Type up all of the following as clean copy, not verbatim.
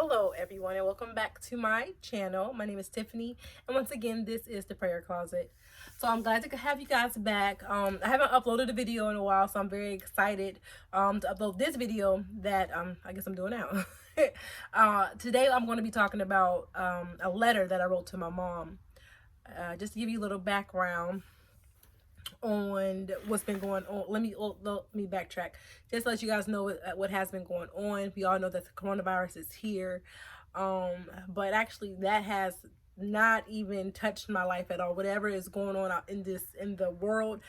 Hello everyone and welcome back to my channel. My name is Tiffany and once again this is the prayer closet. So I'm glad to have you guys back. I haven't uploaded a video in a while, so I'm very excited to upload this video that I guess I'm doing now. Today I'm going to be talking about a letter that I wrote to my mom. Just to give you a little background on what's been going on. Let me backtrack. Just to let you guys know what has been going on. We all know that the coronavirus is here, but actually that has not even touched my life at all. Whatever is going on out in the world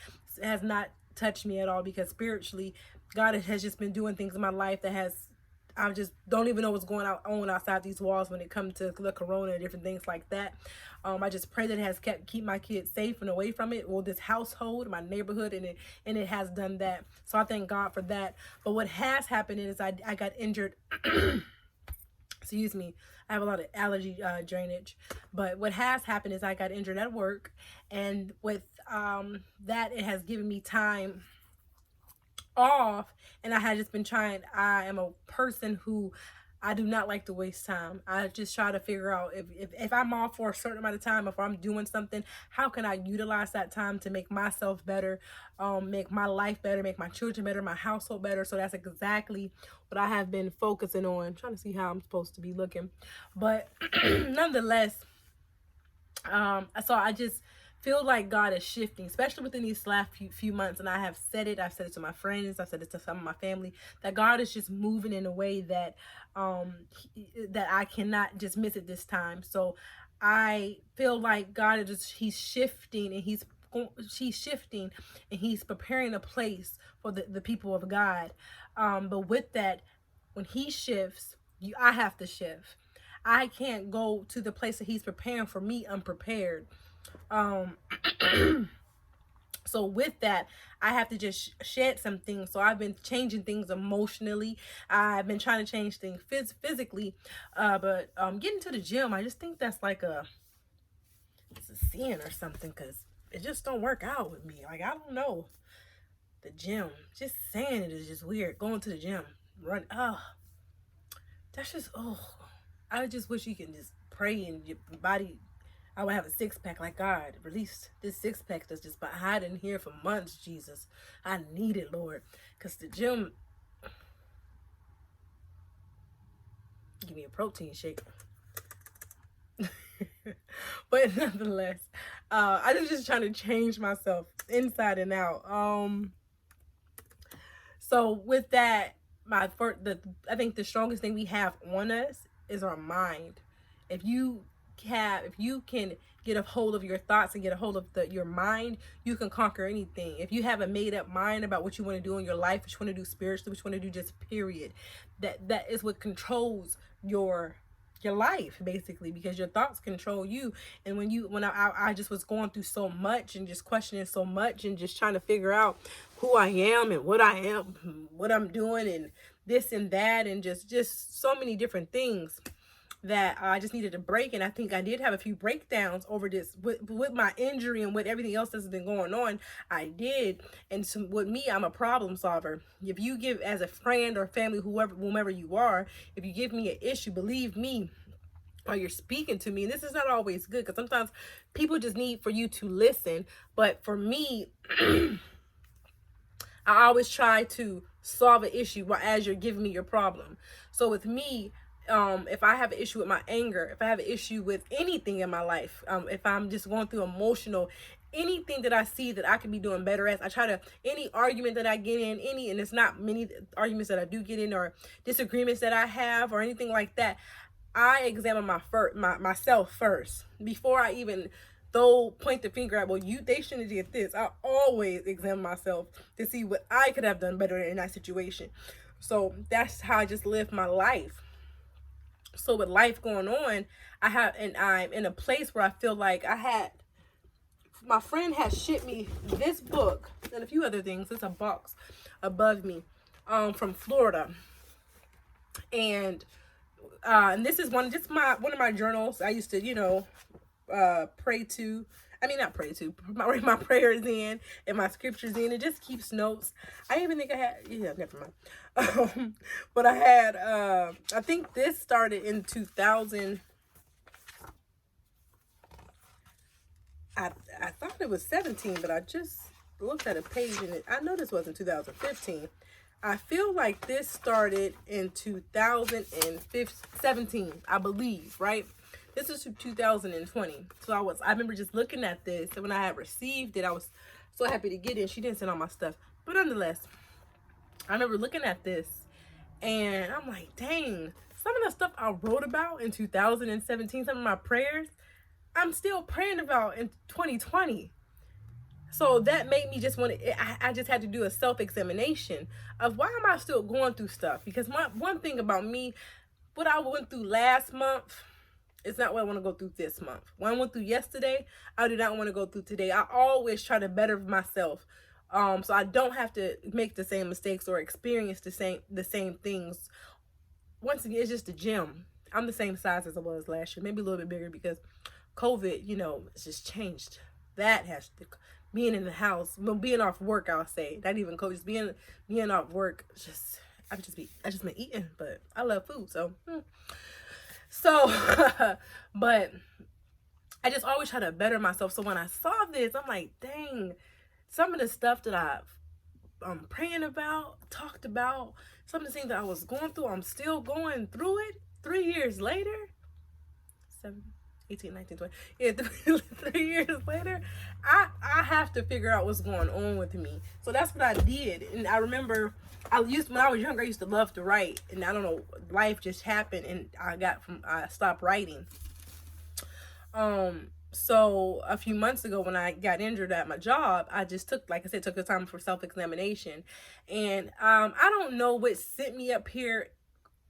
has not touched me at all, because spiritually God has just been doing things in my life that has, I just don't even know what's going on outside these walls when it comes to the corona and different things like that. I just pray that it has keep my kids safe and away from it, or this household, my neighborhood, and it has done that. So I thank God for that. But what has happened is I got injured. Excuse me. I have a lot of allergy drainage. But what has happened is I got injured at work, and with that, it has given me time off, and I had just been trying. I am a person who I do not like to waste time. I just try to figure out if I'm off for a certain amount of time, if I'm doing something, how can I utilize that time to make myself better, make my life better, make my children better, my household better. So that's exactly what I have been focusing on. I'm trying to see how I'm supposed to be looking, but nonetheless, so I just feel like God is shifting, especially within these last few months. And I've said it to my friends, I've said it to some of my family, that God is just moving in a way that that I cannot just miss it this time. So I feel like God is just, he's shifting, and he's shifting, and he's preparing a place for the people of God. But with that, when he shifts, I have to shift. I can't go to the place that he's preparing for me unprepared. So with that, I have to just shed some things. So I've been changing things emotionally. I've been trying to change things physically. But getting to the gym, I just think that's like it's a sin or something, because it just don't work out with me. Like, I don't know. The gym, just saying it is just weird. Going to the gym, run. That's just, I just wish you can just pray and your body, I would have a six-pack. Like, God, release this six-pack that's just been hiding here for months, Jesus. I need it, Lord. Because the gym, give me a protein shake. But nonetheless, I was just trying to change myself inside and out. So with that, I think the strongest thing we have on us is our mind. If you can get a hold of your thoughts and get a hold of your mind, you can conquer anything. If you have a made up mind about what you want to do in your life, what you want to do spiritually, what you want to do just period, that is what controls your life, basically, because your thoughts control you. And when I just was going through so much and just questioning so much and just trying to figure out who I am and what I am, what I'm doing, and this and that, and just so many different things, that I just needed a break. And I think I did have a few breakdowns over this with my injury and with everything else that's been going on. I did. And so with me, I'm a problem solver. If you give, as a friend or family, whomever you are, if you give me an issue, believe me, or you're speaking to me, and this is not always good, because sometimes people just need for you to listen. But for me, I always try to solve an issue as you're giving me your problem. So with me, if I have an issue with my anger, if I have an issue with anything in my life, if I'm just going through emotional, anything that I see that I could be doing better at, I try to, any argument that I get in, and it's not many arguments that I do get in, or disagreements that I have, or anything like that, I examine myself first before I even point the finger at, well, they shouldn't have did this. I always examine myself to see what I could have done better in that situation. So that's how I just live my life. So with life going on, I'm in a place where I feel like my friend has shipped me this book and a few other things. It's a box above me, from Florida. And this is one of my journals I used to, pray to. I mean, not pray to, write my prayers in and my scriptures in. It just keeps notes. I even think I had, yeah, never mind. But I had, I think this started in 2000. I thought it was 17, but I just looked at a page and I know this wasn't 2015. I feel like this started in 2017, I believe, right? This is 2020. So I remember just looking at this, and when I had received it, I was so happy to get it. She didn't send all my stuff, but nonetheless, I remember looking at this, and I'm like, dang, some of the stuff I wrote about in 2017, some of my prayers, I'm still praying about in 2020. So that made me just want to, I just had to do a self-examination of why am I still going through stuff? Because one thing about me, what I went through last month, it's not what I want to go through this month. What I went through yesterday, I do not want to go through today. I always try to better myself, so I don't have to make the same mistakes or experience the same things. Once again, it's just the gym. I'm the same size as I was last year, maybe a little bit bigger because COVID, it's just changed. That has to, being in the house, being off work, I'll say, not even COVID, just being off work. I just been eating, but I love food, so. But I just always try to better myself. So when I saw this, I'm like, dang, some of the stuff that I'm praying about, talked about, some of the things that I was going through, I'm still going through it 3 years later. 18, 19, 20. Yeah, 3 years later, I have to figure out what's going on with me. So that's what I did. And I remember when I was younger, I used to love to write. And I don't know, life just happened and I stopped writing. So a few months ago when I got injured at my job, I just took the time for self-examination. And I don't know what sent me up here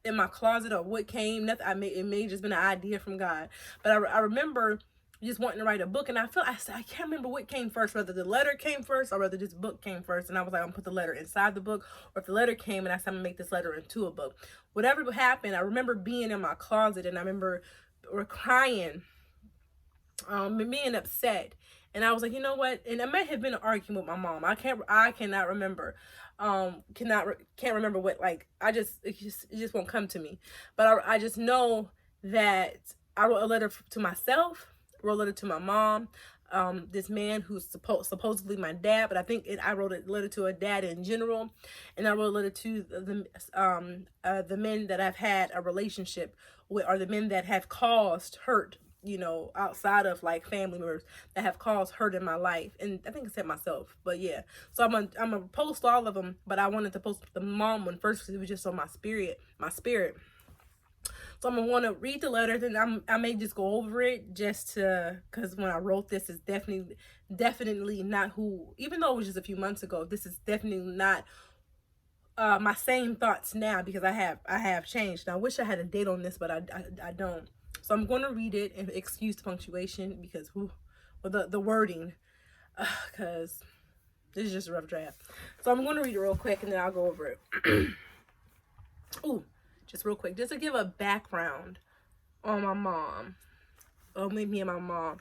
in my closet or what came. Nothing. It may have just been an idea from God. But I remember just wanting to write a book, and I can't remember what came first, whether the letter came first or whether this book came first. And I was like, I'm gonna put the letter inside the book, or if the letter came and I said I'm gonna make this letter into a book. Whatever happened, I remember being in my closet and I remember crying, being upset. And I was like, you know what? And it may have been an argument with my mom. I cannot remember. Can't remember what, it just won't come to me. But I just know that I wrote a letter to myself, wrote a letter to my mom, this man who's supposedly my dad, but I think I wrote a letter to a dad in general, and I wrote a letter to the men that I've had a relationship with, or the men that have caused hurt, outside of like family members that have caused hurt in my life. And I think I said myself, but yeah. So I'm gonna post all of them, but I wanted to post the mom one first because it was just on my spirit. So I'm gonna want to read the letter, then I may just go over it because when I wrote this, is definitely not who, even though it was just a few months ago, this is definitely not my same thoughts now, because I have changed. And I wish I had a date on this, but I don't. So I'm going to read it, and excuse the punctuation because the wording, because this is just a rough draft. So I'm going to read it real quick, and then I'll go over it. Ooh, just real quick, just to give a background on my mom, me and my mom.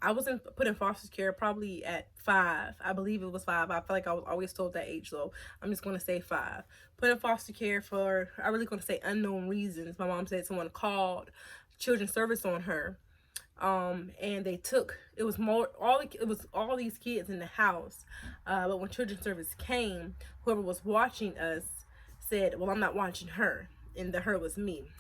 I was put in foster care probably at 5. I believe it was 5. I feel like I was always told that age, though. I'm just going to say 5. Put in foster care for, I really going to say unknown reasons. My mom said someone called children's service on her, and they took, it was all these kids in the house, but when children's service came, whoever was watching us said, well, I'm not watching her, and the her was me.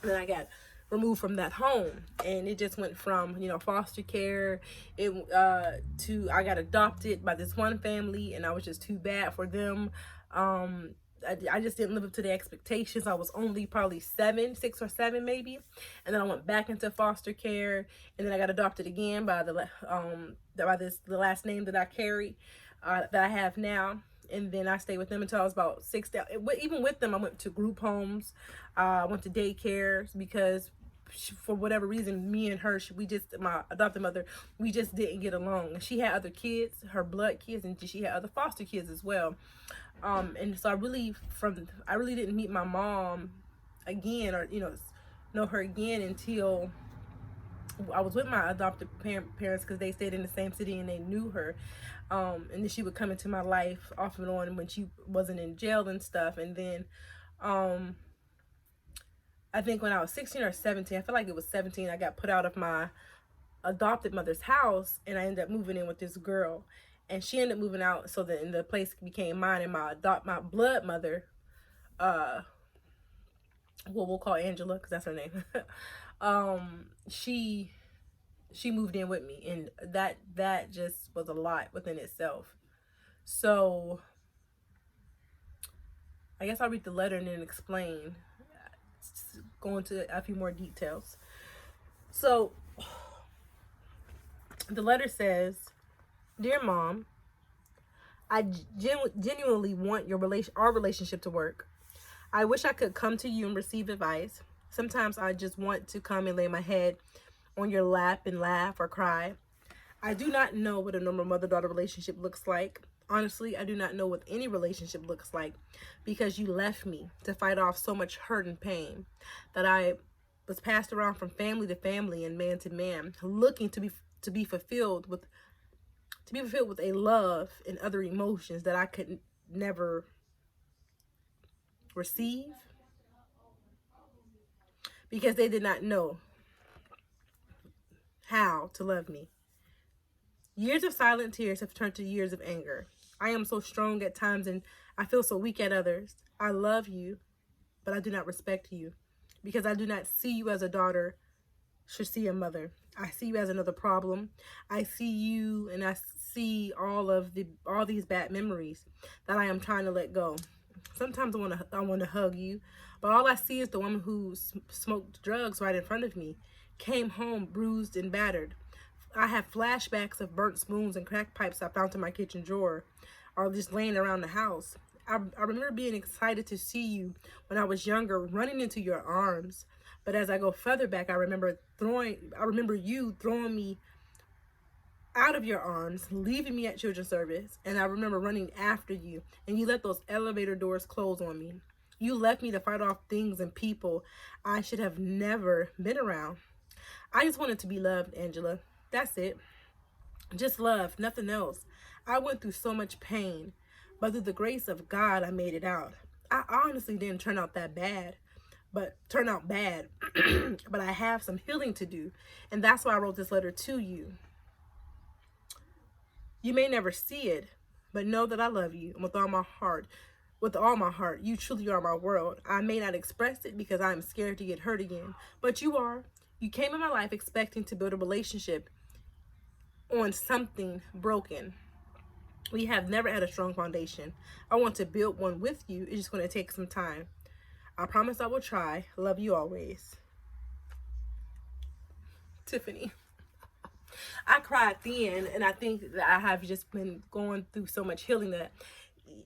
And then I got removed from that home, and it just went from foster care to I got adopted by this one family, and I was just too bad for them. I just didn't live up to the expectations. I was only probably 6 or 7 maybe, and then I went back into foster care, and then I got adopted again by the last name that I carry, that I have now. And then I stayed with them until I was about 6. Even with them, I went to group homes, I went to daycares, because for whatever reason, me and her, my adopted mother, we just didn't get along. She had other kids, her blood kids, and she had other foster kids as well. And so I really didn't meet my mom again, or know her again until I was with my adopted parents because they stayed in the same city and they knew her. And then she would come into my life off and on when she wasn't in jail and stuff. And then I think when I was 16 or 17, I feel like it was 17, I got put out of my adopted mother's house, and I ended up moving in with this girl, and she ended up moving out, so that in the place became mine. And my blood mother, what we'll call Angela because that's her name, she moved in with me, and that just was a lot within itself. So I guess I'll read the letter and then explain, go into a few more details. So the letter says, "Dear Mom, I genuinely want our relationship to work. I wish I could come to you and receive advice. Sometimes I just want to come and lay my head on your lap and laugh or cry. I do not know what a normal mother-daughter relationship looks like. Honestly, I do not know what any relationship looks like, because you left me to fight off so much hurt and pain that I was passed around from family to family and man to man, looking to be fulfilled with a love and other emotions that I could never receive, because they did not know how to love me. Years of silent tears have turned to years of anger. I am so strong at times and I feel so weak at others. I love you, but I do not respect you, because I do not see you as a daughter should see a mother. I see you as another problem. I see you, and I see all these bad memories that I am trying to let go. Sometimes I want to hug you, but all I see is the woman who smoked drugs right in front of me, came home bruised and battered. I have flashbacks of burnt spoons and crack pipes I found in my kitchen drawer, or just laying around the house. I remember being excited to see you when I was younger, running into your arms. But as I go further back, I remember you throwing me out of your arms, leaving me at children's service, and I remember running after you, and you let those elevator doors close on me. You left me to fight off things and people I should have never been around. I just wanted to be loved, Angela. That's it. Just love, nothing else. I went through so much pain, but through the grace of God, I made it out. I honestly didn't turn out bad, but I have some healing to do, and that's why I wrote this letter to you. You may never see it, but know that I love you with all my heart. With all my heart, you truly are my world. I may not express it because I am scared to get hurt again, but you are. You came in my life expecting to build a relationship on something broken. We have never had a strong foundation. I want to build one with you. It's just going to take some time. I promise I will try. Love you always. Tiffany. I cried then, and I think that I have just been going through so much healing that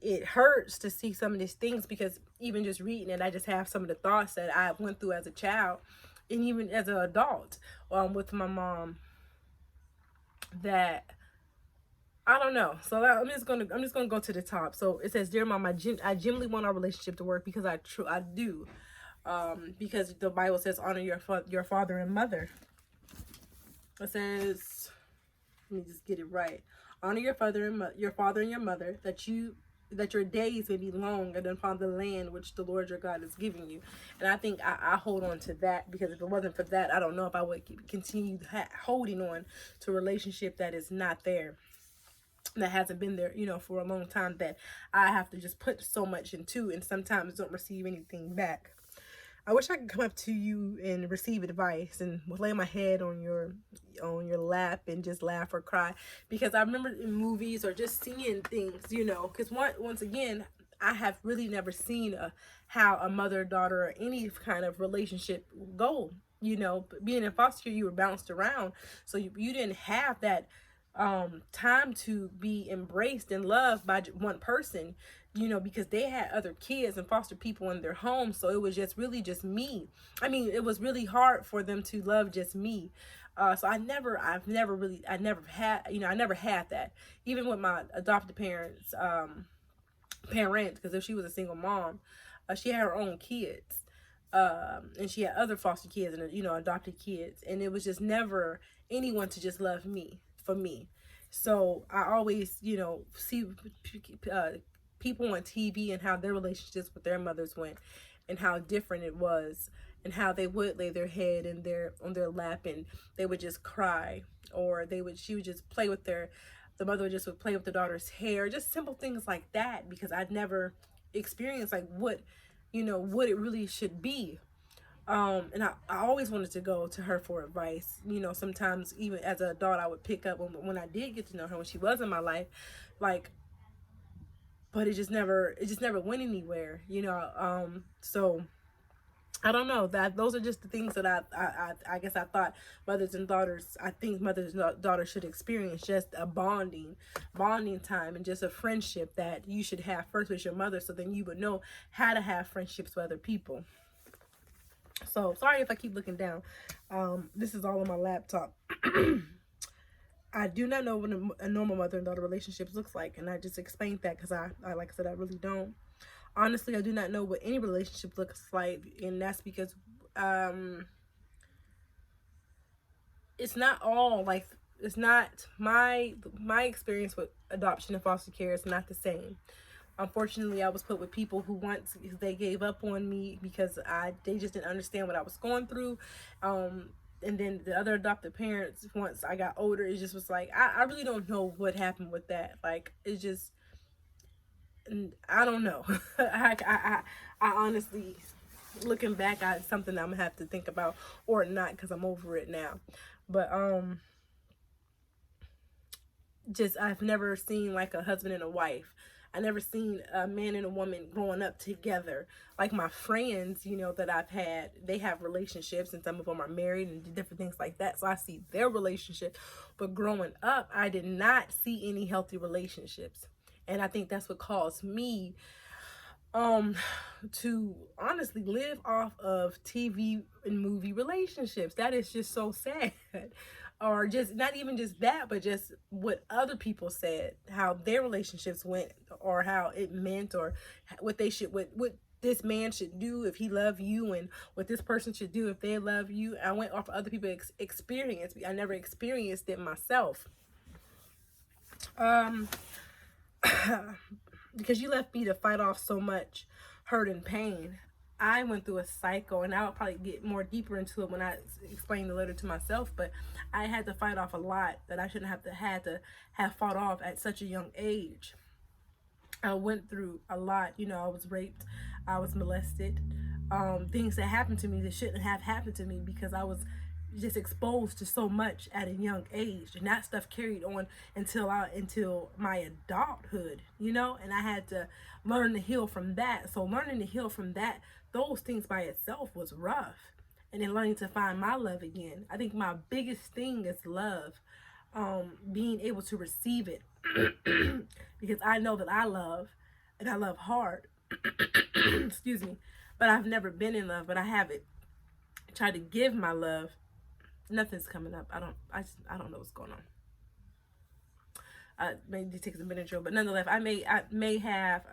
it hurts to see some of these things, because even just reading it, I just have some of the thoughts that I went through as a child and even as an adult with my mom, that I don't know. So I'm just gonna go to the top. So it says, "Dear Mom, I genuinely want our relationship to work, because I do, because the Bible says honor your father and mother." It says, let me just get it right. Honor your father and your mother, that your days may be long and upon the land which the Lord your God is giving you. And I think I hold on to that, because if it wasn't for that, I don't know if I would continue holding on to a relationship that is not there, that hasn't been there, for a long time, that I have to just put so much into and sometimes don't receive anything back. I wish I could come up to you and receive advice and lay my head on your lap and just laugh or cry, because I remember in movies or just seeing things, because once again, I have really never seen how a mother-daughter or any kind of relationship go. Being in foster care, you were bounced around, so you didn't have that time to be embraced and loved by one person, because they had other kids and foster people in their home. So it was really just me. I mean, it was really hard for them to love just me. So I never had that. Even with my adopted parents, because if she was a single mom, she had her own kids. And she had other foster kids and, you know, adopted kids, and it was just never anyone to just love me for me. So I always, you know, see people on TV and how their relationships with their mothers went, and how different it was, and how they would lay their head in their on their lap and they would just cry, or she would just play with the mother would play with the daughter's hair, just simple things like that, because I'd never experienced like what, you know, what it really should be. And I always wanted to go to her for advice. You know, sometimes even as an adult, I would pick up when I did get to know her, when she was in my life, like, but it just never went anywhere, you know. So I don't know, that those are just the things that I guess I thought mothers and daughters, I think mothers and daughters should experience, just a bonding time, and just a friendship that you should have first with your mother, so then you would know how to have friendships with other people. So sorry if I keep looking down. This is all on my laptop. I do not know what a normal mother and daughter relationship looks like, and I just explained that because I like I said, I really don't. Honestly, I do not know what any relationship looks like, and that's because it's not all like, it's not my experience with adoption and foster care is not the same. Unfortunately, I was put with people who once they gave up on me because they just didn't understand what I was going through. And then the other adopted parents, once I got older, it just was like, I really don't know what happened with that. Like, it just, I don't know. I honestly, looking back, it's something I'm gonna have to think about, or not, because I'm over it now. But just, I've never seen like a husband and a wife. I never seen a man and a woman growing up together. Like my friends, you know, that I've had, they have relationships, and some of them are married and different things like that. So I see their relationship. But growing up, I did not see any healthy relationships. And I think that's what caused me to honestly live off of TV and movie relationships. That is just so sad. Or just not even just that, but just what other people said, how their relationships went, or how it meant, or what they should, what this man should do if he loved you, and what this person should do if they love you. I went off other people's experience. I never experienced it myself. Because you left me to fight off so much hurt and pain. I went through a cycle, and I'll probably get more deeper into it when I explain the letter to myself, but I had to fight off a lot that I shouldn't have fought off at such a young age. I went through a lot. You know, I was raped, I was molested, things that happened to me that shouldn't have happened to me, because I was just exposed to so much at a young age, and that stuff carried on until my adulthood, you know. And I had to learn to heal from that. So learning to heal from that, those things by itself was rough. And then learning to find my love again, I think my biggest thing is love. Being able to receive it because I know that I love, and I love hard. Excuse me. But I've never been in love, but I have it. Tried to give my love. Nothing's coming up. I don't know what's going on. Maybe take some Benadryl, but nonetheless, I may have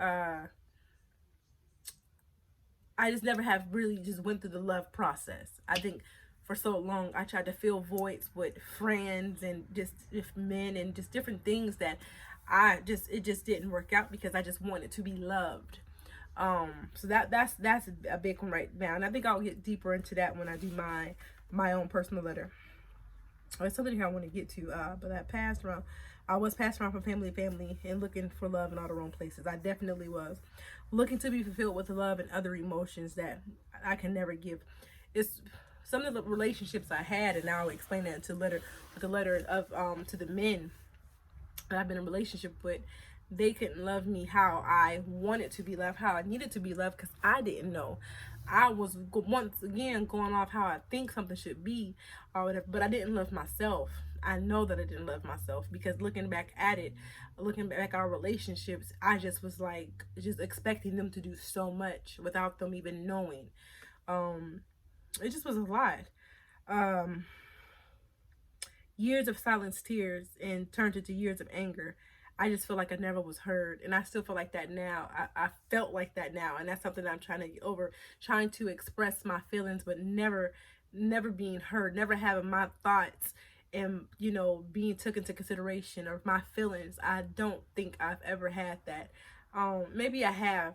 I just never have really just went through the love process. I think for so long I tried to fill voids with friends and just men and just different things that it just didn't work out, because I just wanted to be loved. So that's a big one right now, and I think I'll get deeper into that when I do my own personal letter. There's something here I want to get to, but I was passed around from family to family and looking for love in all the wrong places. I definitely was looking to be fulfilled with love and other emotions that I can never give. It's some of the relationships I had, and now I'll explain that with the letter of to the men that I've been in a relationship with. They couldn't love me how I wanted to be loved, how I needed to be loved, because I didn't know. I was once again going off how I think something should be, or whatever, but I didn't love myself. I know that I didn't love myself, because looking back at our relationships, I just was like, just expecting them to do so much without them even knowing. It just was a lot. Years of silence tears and turned into years of anger. I just feel like I never was heard, and I still feel like that now. I felt like that now, and that's something that I'm trying to get over, trying to express my feelings, but never being heard, never having my thoughts and, you know, being taken into consideration, or my feelings. I don't think I've ever had that. Maybe I have,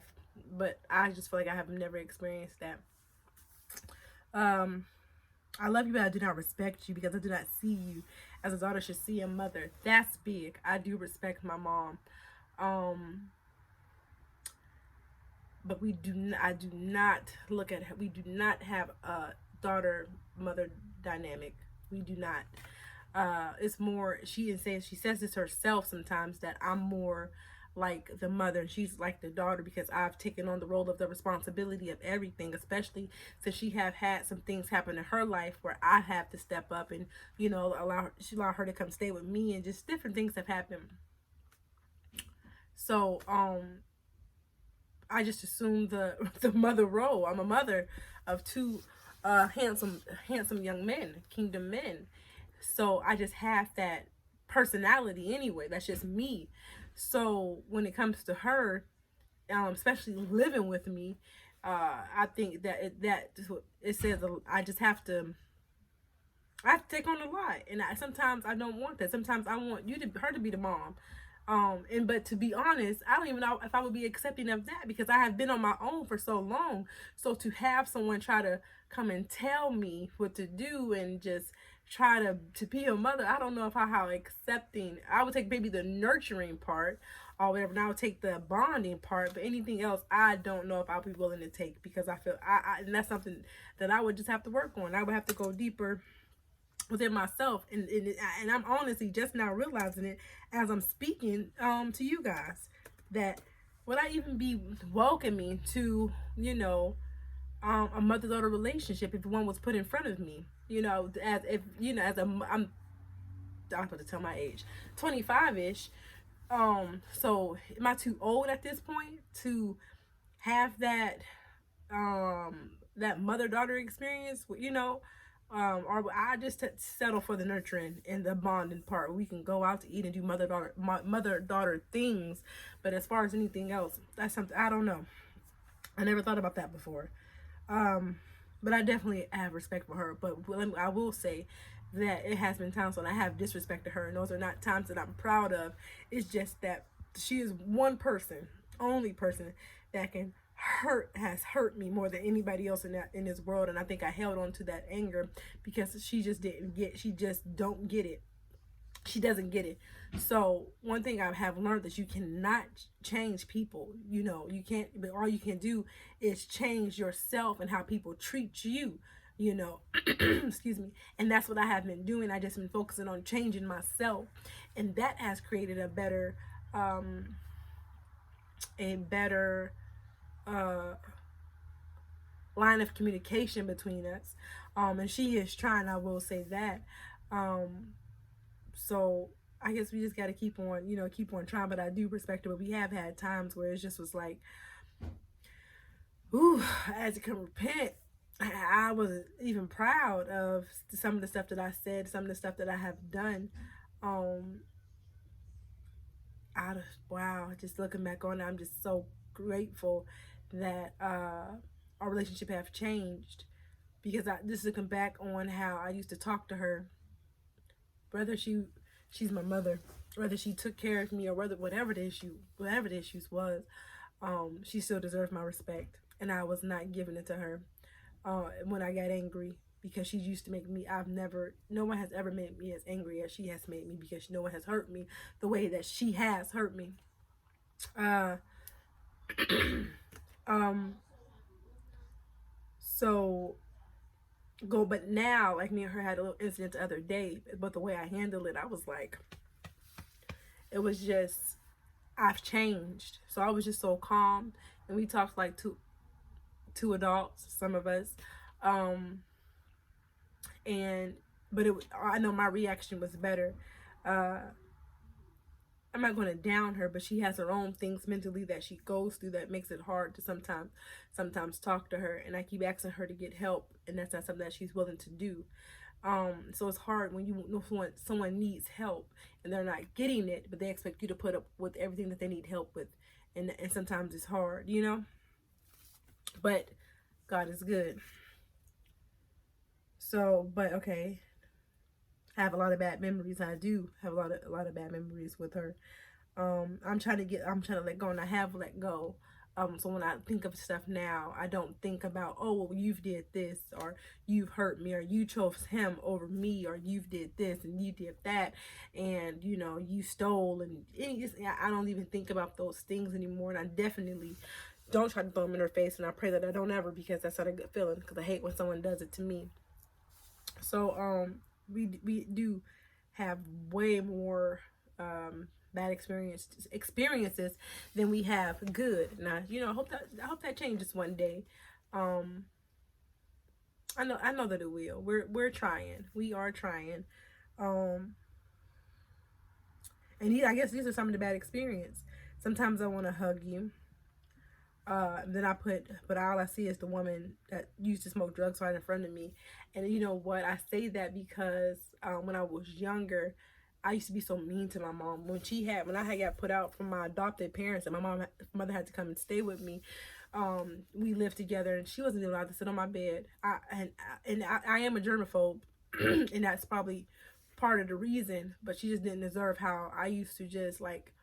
but I just feel like I have never experienced that. Um, I love you, but I do not respect you because I do not see you as a daughter should see a mother. That's big. I do respect my mom. Um, but I do not look at her. We do not have a daughter mother dynamic. We do not. It's more, she says this herself sometimes, that I'm more like the mother and she's like the daughter, because I've taken on the role of the responsibility of everything, especially since she have had some things happen in her life where I have to step up and, you know, allow her to come stay with me, and just different things have happened. So I just assumed the mother role. I'm a mother of two handsome young men, kingdom men. So I just have that personality anyway. That's just me. So when it comes to her, especially living with me, I think that it says I have to take on a lot, and sometimes I don't want that. Sometimes I want her to be the mom. But to be honest, I don't even know if I would be accepting of that, because I have been on my own for so long. So to have someone try to come and tell me what to do and just try to be a mother, I don't know if how accepting. I would take maybe the nurturing part or whatever, and I would take the bonding part, but anything else I don't know if I'll be willing to take, because I feel and that's something that I would just have to work on. I would have to go deeper within myself, and I'm honestly just now realizing it as I'm speaking to you guys, that would I even be welcoming to, you know, a mother-daughter relationship if one was put in front of me, you know, as if, you know, as I'm about to tell my age, 25ish. So am I too old at this point to have that mother-daughter experience, you know? Or I just settle for the nurturing and the bonding part. We can go out to eat and do mother-daughter things, but as far as anything else, that's something I don't know. I never thought about that before. But I definitely have respect for her. But I will say that it has been times when I have disrespected her, and those are not times that I'm proud of. It's just that she is one person, only person that has hurt me more than anybody else in this world. And I think I held on to that anger because she just don't get it. She doesn't get it. So one thing I have learned that you cannot change people. You know, you can't, but all you can do is change yourself and how people treat you, you know. Excuse me. And that's what I have been doing. I just been focusing on changing myself, and that has created a better line of communication between us. And she is trying, I will say that. So I guess we just got to keep on, you know, keep on trying. But I do respect her. But we have had times where it just was like, ooh, I had to come repent. I wasn't even proud of some of the stuff that I said, some of the stuff that I have done. Wow, just looking back on it, I'm just so grateful that our relationship have changed, because just looking back on how I used to talk to her, whether she's my mother, whether she took care of me, or whatever the issues was, she still deserved my respect, and I was not giving it to her when I got angry, because she used to make me. No one has ever made me as angry as she has made me, because no one has hurt me the way that she has hurt me. So but now, like, me and her had a little incident the other day, but the way I handled it, I was like, it was just, I've changed. So I was just so calm, and we talked like two adults, some of us, but I know my reaction was better. I'm not going to down her, but she has her own things mentally that she goes through that makes it hard to sometimes talk to her, and I keep asking her to get help, and that's not something that she's willing to do. So it's hard when you know someone needs help and they're not getting it, but they expect you to put up with everything that they need help with, and sometimes it's hard, you know. But God is good. So, but okay, I have a lot of bad memories. I do have a lot of bad memories with her. I'm trying to let go, and I have let go. So when I think of stuff now, I don't think about, oh, well, you've did this, or you've hurt me, or you chose him over me, or you've did this and you did that, and you know, you stole, and I don't even think about those things anymore. And I definitely don't try to throw them in her face, and I pray that I don't ever, because that's not a good feeling, because I hate when someone does it to me. So we do have way more bad experiences than we have good. Now, you know, I hope that changes one day. Um I know that it will. We're trying. We are trying. Um I guess these are some of the bad experience. Sometimes I want to hug you. Then but all I see is the woman that used to smoke drugs right in front of me. And you know what? I say that because when I was younger, I used to be so mean to my mom. When I had got put out from my adopted parents, and my mother had to come and stay with me. We lived together, and she wasn't allowed to sit on my bed. I am a germaphobe, and that's probably part of the reason. But she just didn't deserve how I used to just like,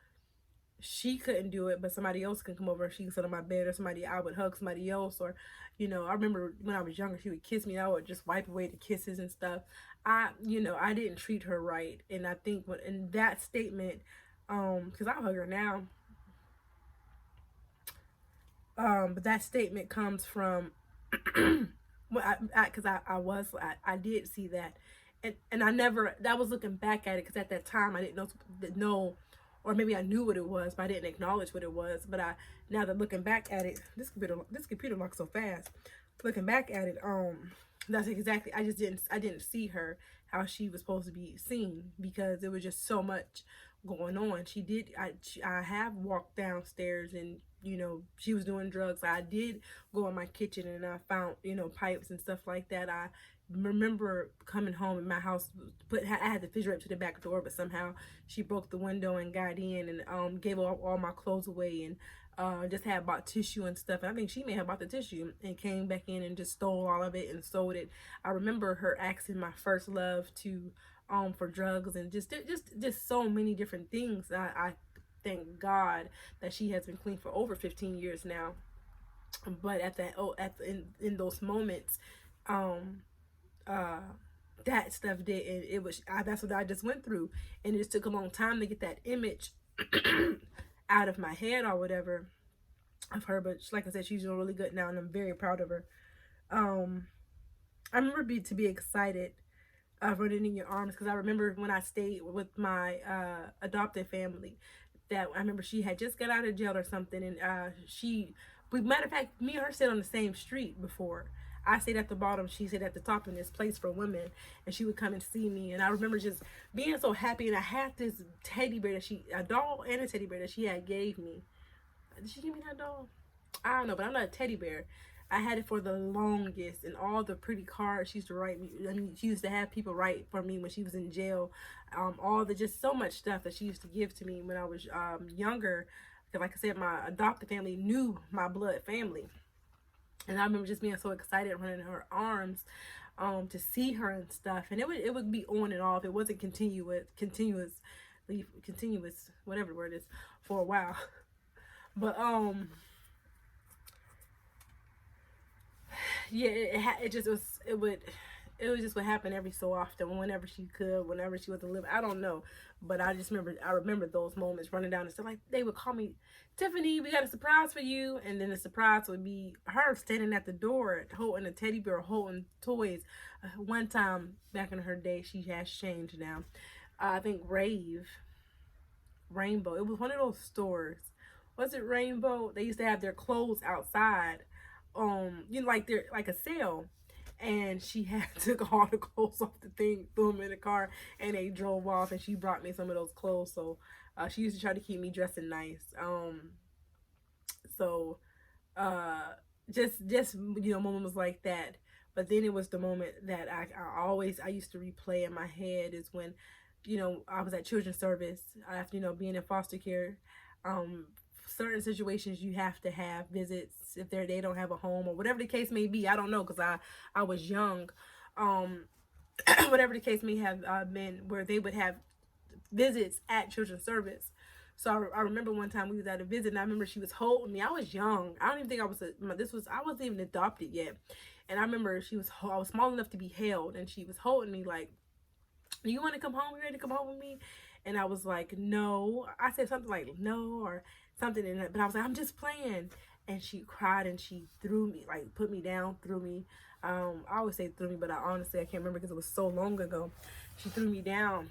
she couldn't do it, but somebody else can come over and she can sit on my bed, or I would hug somebody else, or, you know, I remember when I was younger, she would kiss me and I would just wipe away the kisses and stuff. I didn't treat her right. And I think in that statement, because I'll hug her now, but that statement comes from, well, I did see that. And I never, that was looking back at it, because at that time I didn't know, or maybe I knew what it was, but I didn't acknowledge what it was. But now that looking back at it, this computer locks so fast. Looking back at it, that's exactly, I didn't see her how she was supposed to be seen, because there was just so much going on. I have walked downstairs, and you know, she was doing drugs. I did go in my kitchen and I found, you know, pipes and stuff like that. I remember coming home in my house, I had the refrigerator to the back door, but somehow she broke the window and got in, and gave all my clothes away, and just had bought tissue and stuff. And I think she may have bought the tissue and came back in and just stole all of it and sold it. I remember her asking my first love to for drugs, and just so many different things. I thank God that she has been clean for over 15 years now. But in those moments, um that stuff did, and that's what I just went through, and it just took a long time to get that image out of my head or whatever of her. But like I said, she's doing really good now, and I'm very proud of her. I remember to be excited running in your arms, because I remember when I stayed with my adopted family, that I remember she had just got out of jail or something, and matter of fact, me and her stayed on the same street before. I stayed at the bottom, she stayed at the top in this place for women, and she would come and see me. And I remember just being so happy. And I had this teddy bear a doll and a teddy bear that she had gave me. Did she give me that doll? I don't know, but I'm not a teddy bear. I had it for the longest, and all the pretty cards she used to write me. I mean, she used to have people write for me when she was in jail. Just so much stuff that she used to give to me when I was younger. Because like I said, my adopted family knew my blood family. And I remember just being so excited running in her arms to see her and stuff. And it would be on and off. It wasn't continuous, whatever the word is, for a while. But yeah, it was just what happened every so often, whenever she could, whenever she was living. I don't know, but I remember those moments running down and stuff. Like, they would call me, Tiffany, we got a surprise for you. And then the surprise would be her standing at the door holding a teddy bear, holding toys. One time back in her day, she has changed now. I think Rainbow, it was one of those stores. Was it Rainbow? They used to have their clothes outside, like they're like a sale. And she had took all the clothes off the thing, threw them in the car, and they drove off. And she brought me some of those clothes. So she used to try to keep me dressing nice. So just moments like that But then it was the moment that I used to replay in my head is when, you know, I was at children's service after, you know, being in foster care. Certain situations you have to have visits if they don't have a home or whatever the case may be. I don't know, because I was young. Whatever the case may have been, where they would have visits at children's service. So I remember one time we was at a visit, and I remember she was holding me. I was young. I don't even think I wasn't even adopted yet. And I remember I was small enough to be held, and she was holding me like, "Do you want to come home? You ready to come home with me?" And I was like, "No." I said something like "no" or something, but I was like, "I'm just playing." And she cried and she threw me, like put me down, threw me. I always say threw me, but honestly I can't remember because it was so long ago. She threw me down,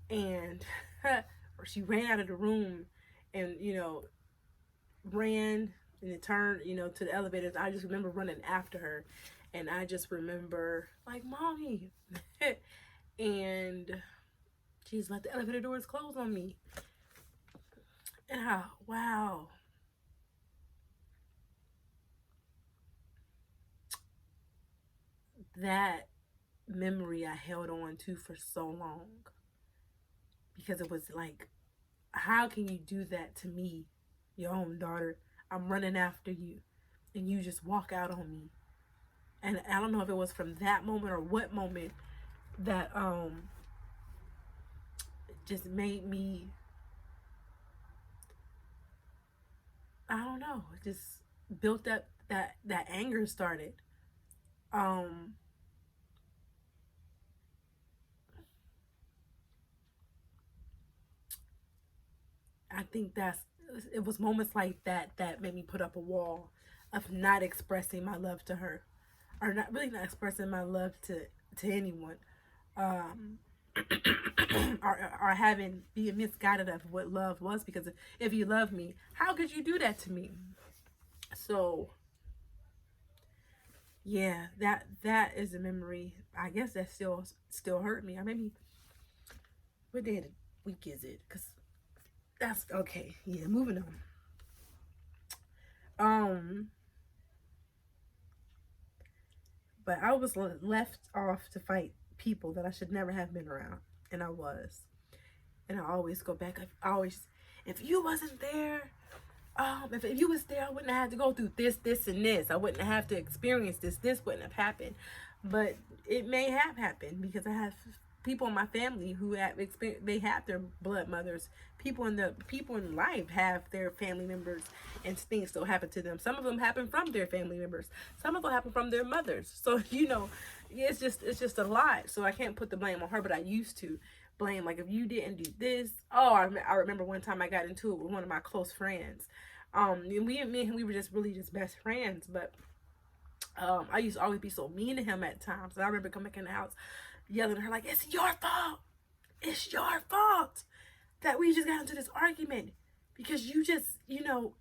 and or she ran out of the room, and you know, ran and it turned, you know, to the elevators. I just remember running after her, and I just remember like, "Mommy," and she's let the elevator doors close on me, and wow. That memory I held on to for so long, because it was like, how can you do that to me, your own daughter? I'm running after you and you just walk out on me. And I don't know if it was from that moment or what moment that just made me, I don't know, just built up that anger started. um I think it was moments like that that made me put up a wall of not expressing my love to her, or not expressing my love to anyone, um, or having being misguided of what love was. Because if you love me, how could you do that to me? So yeah, that is a memory. I guess that still hurt me. Or maybe, what day of the week is it? Because that's okay. Yeah, moving on. But I was left off to fight people that I should never have been around, and I was. And I always go back. I always, if you wasn't there, if you was there, I wouldn't have to go through this, and this. I wouldn't have to experience this. This wouldn't have happened. But it may have happened because I have people in my family who have experienced. They have their blood mothers. People in life have their family members, and things still happen to them. Some of them happen from their family members. Some of them happen from their mothers. So you know, it's just a lot. So I can't put the blame on her, but I used to blame, like, if you didn't do this. Oh, I remember one time I got into it with one of my close friends. And we were just really just best friends, but I used to always be so mean to him at times. And I remember coming back in the house yelling at her like, "It's your fault. It's your fault that we just got into this argument because you just, you know,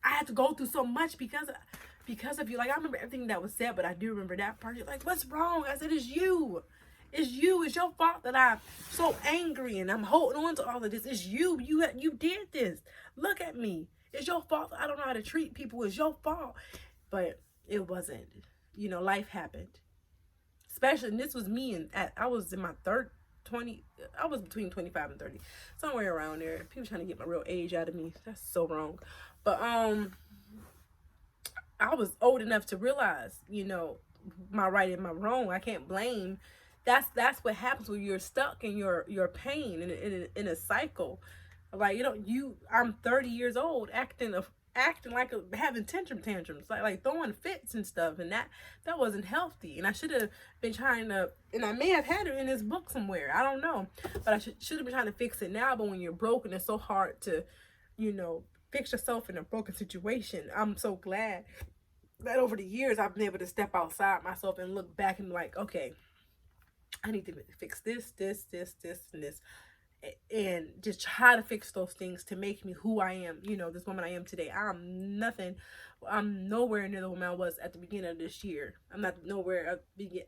I had to go through so much because of you." Like, I remember everything that was said, but I do remember that part. You're like, "What's wrong?" I said, "It's you. It's you. It's your fault that I'm so angry and I'm holding on to all of this. It's you. You did this. Look at me. It's your fault. I don't know how to treat people. It's your fault." But it wasn't. You know, life happened. Especially, and this was me, and I was in my 20. I was between 25 and 30, somewhere around there. People trying to get my real age out of me. That's so wrong. But I was old enough to realize, you know, my right and my wrong. I can't blame. That's what happens when you're stuck in your pain in a cycle. Like, you know, I'm 30 years old acting like having tantrums, like throwing fits and stuff, and that wasn't healthy. And I should have been trying to, and I may have had it in this book somewhere, I don't know, but I should have been trying to fix it now. But when you're broken, it's so hard to, you know, fix yourself in a broken situation. I'm so glad that over the years I've been able to step outside myself and look back and be like, okay, I need to fix this, and this, and just try to fix those things to make me who I am, you know, this woman I am today. I'm nowhere near the woman I was at the beginning of this year. I'm not nowhere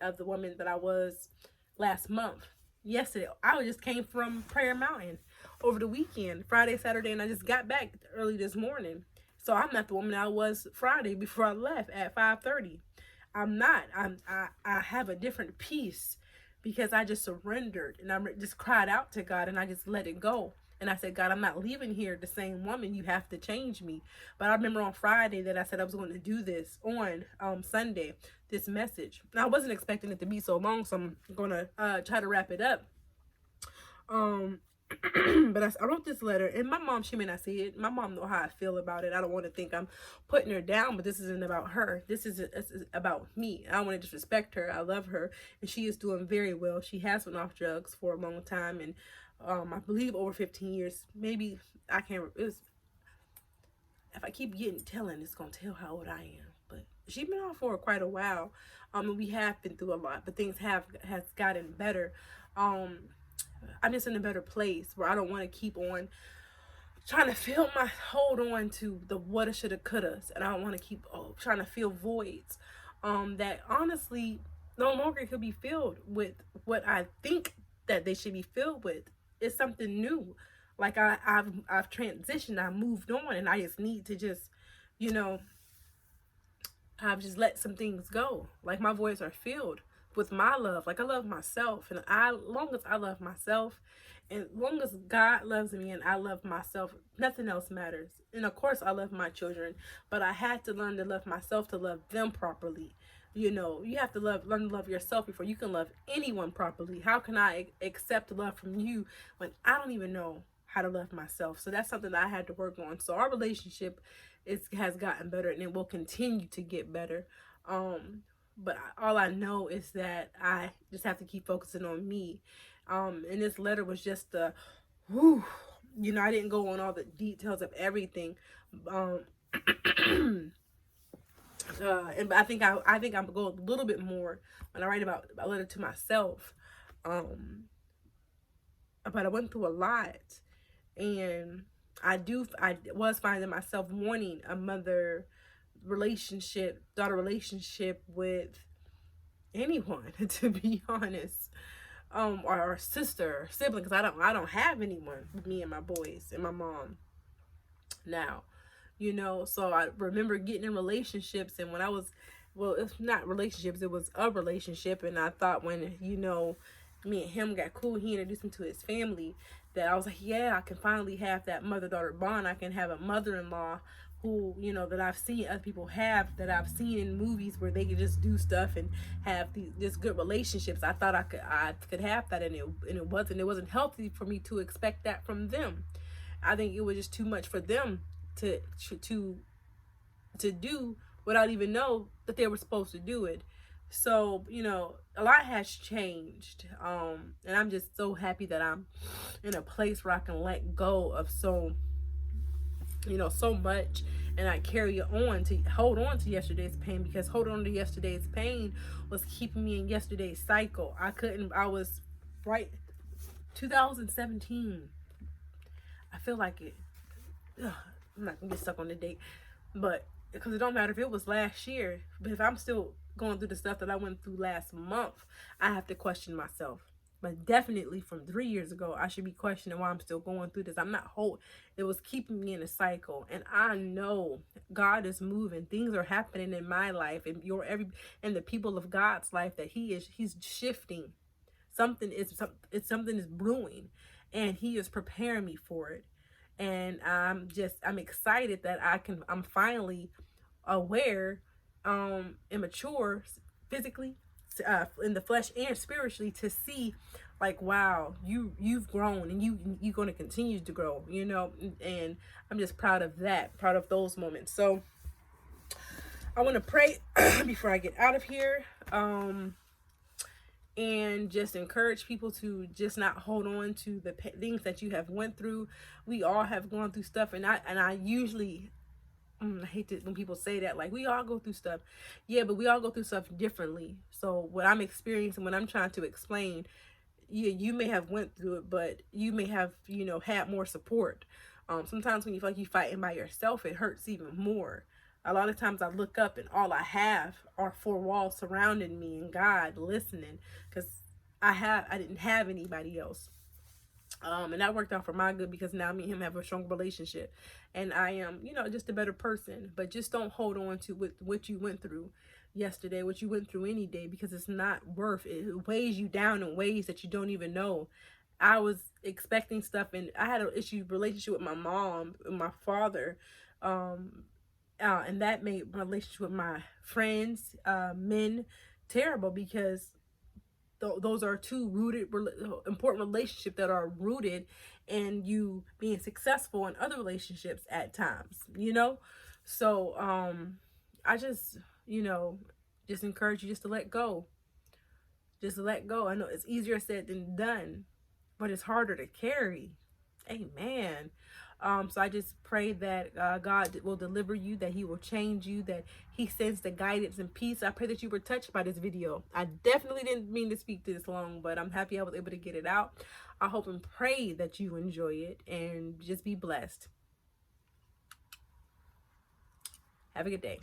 of the woman that I was last month. Yesterday, I just came from Prayer Mountain over the weekend, Friday, Saturday, and I just got back early this morning. So I'm not the woman I was Friday before I left at 5:30. I'm not. I have a different peace because I just surrendered and I just cried out to God and I just let it go. And I said, God, I'm not leaving here the same woman. You have to change me. But I remember on Friday that I said I was going to do this on Sunday, this message. And I wasn't expecting it to be so long, so I'm going to try to wrap it up. But I wrote this letter, and my mom, she may not see it. My mom know how I feel about it. I don't want to think I'm putting her down, but this isn't about her. This is about me. I don't want to disrespect her. I love her, and she is doing very well. She has been off drugs for a long time, and I believe over 15 years. Maybe I can't. If I keep telling, it's gonna tell how old I am. But she's been off for quite a while. And we have been through a lot, but things has gotten better. I'm just in a better place where I don't want to keep on trying to hold on to the woulda, shoulda, couldas, and I don't want to keep trying to fill voids that honestly no longer could be filled with what I think that they should be filled with. It's something new. Like I've transitioned, I moved on, and I just need to just, you know, I've just let some things go. Like my voids are filled with my love. Like I love myself, and long as I love myself, and long as God loves me and I love myself, nothing else matters. And of course I love my children, but I had to learn to love myself to love them properly. You know, you have to learn to love yourself before you can love anyone properly. How can I accept love from you when I don't even know how to love myself? So that's something that I had to work on. So our relationship has gotten better, and it will continue to get better. But all I know is that I just have to keep focusing on me. And this letter was just whew, you know, I didn't go on all the details of everything. And I think I'm gonna go a little bit more when I write about a letter to myself. But I went through a lot, and I was finding myself wanting a daughter relationship with anyone, to be honest, or sister, or sibling, because I don't have anyone with me and my boys and my mom now, you know. So I remember getting in relationships, and when I was, well, it's not relationships, it was a relationship, and I thought when, you know, me and him got cool, he introduced me to his family, that I was like, yeah, I can finally have that mother-daughter bond. I can have a mother-in-law who, you know, that I've seen other people have, that I've seen in movies where they could just do stuff and have these good relationships. I thought I could have that, and it wasn't healthy for me to expect that from them. I think it was just too much for them to do without even know that they were supposed to do it. So, you know, a lot has changed. And I'm just so happy that I'm in a place where I can let go of so much, and I carry on to hold on to yesterday's pain, because holding on to yesterday's pain was keeping me in yesterday's cycle. I was right 2017. I feel like it. Ugh, I'm not gonna get stuck on the date, but because it don't matter if it was last year, but if I'm still going through the stuff that I went through last month, I have to question myself. But definitely from 3 years ago, I should be questioning why I'm still going through this. I'm not it was keeping me in a cycle, and I know God is moving. Things are happening in my life, and and the people of God's life, that He's shifting. Something is brewing, and He is preparing me for it. And I'm excited that I'm finally aware, and mature physically, in the flesh and spiritually, to see, like, wow, you've grown, and you're going to continue to grow, you know. And I'm just proud of those moments. So I want to pray before I get out of here, and just encourage people to just not hold on to the things that you have went through. We all have gone through stuff, and I usually, I hate it when people say that, like, we all go through stuff. Yeah, but we all go through stuff differently. So what I'm experiencing, when I'm trying to explain, yeah, you may have went through it, but you may have, had more support. Sometimes when you feel like you're fighting by yourself, it hurts even more. A lot of times I look up and all I have are four walls surrounding me and God listening, because I didn't have anybody else. And that worked out for my good, because now me and him have a strong relationship, and I am, just a better person. But just don't hold on to what you went through. yesterday, what you went through any day, because it's not worth it. It weighs you down in ways that you don't even know. I was expecting stuff, and I had an issue relationship with my mom and my father, and that made my relationship with my friends, men, terrible, because those are two important relationships that are rooted in you being successful in other relationships at times, you know. So I just, you know, just encourage you just to let go. Just let go. I know it's easier said than done, but it's harder to carry. Amen. So I just pray that God will deliver you, that he will change you, that he sends the guidance and peace. I pray that you were touched by this video. I definitely didn't mean to speak this long, but I'm happy I was able to get it out. I hope and pray that you enjoy it and just be blessed. Have a good day.